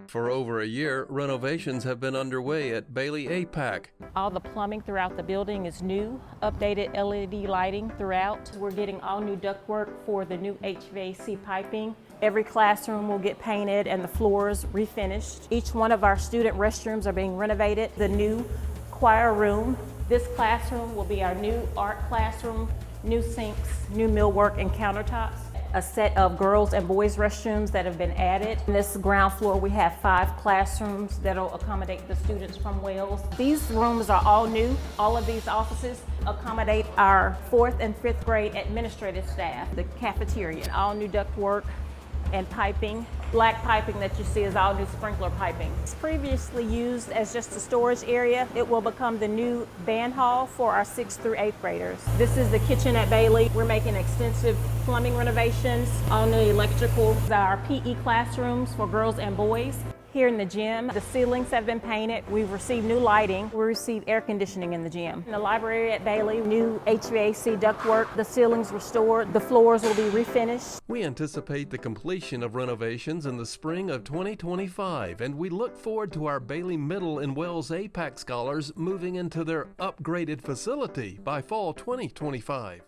For over a year, renovations have been underway at Bailey APAC. All the plumbing throughout the building is new, updated LED lighting throughout. We're getting all new ductwork for the new HVAC piping. Every classroom will get painted and the floors refinished. Each one of our student restrooms are being renovated. The new choir room. This classroom will be our new art classroom, new sinks, new millwork and countertops. A set of girls and boys restrooms that have been added. In this ground floor we have 5 classrooms that'll accommodate the students from Wales. These rooms are all new. All of these offices accommodate our 4th and 5th grade administrative staff. The cafeteria, all new ductwork and piping. Black piping that you see is all new sprinkler piping. It's previously used as just a storage area. It will become the new band hall for our 6th through 8th graders. This is the kitchen at Bailey. We're making extensive plumbing renovations, all new electrical. Our PE classrooms for girls and boys. Here in the gym, the ceilings have been painted. We've received new lighting. We received air conditioning in the gym. In the library at Bailey, new HVAC ductwork, the ceilings restored, the floors will be refinished. We anticipate the completion of renovations in the spring of 2025, and we look forward to our Bailey Middle and Wells APAC scholars moving into their upgraded facility by fall 2025.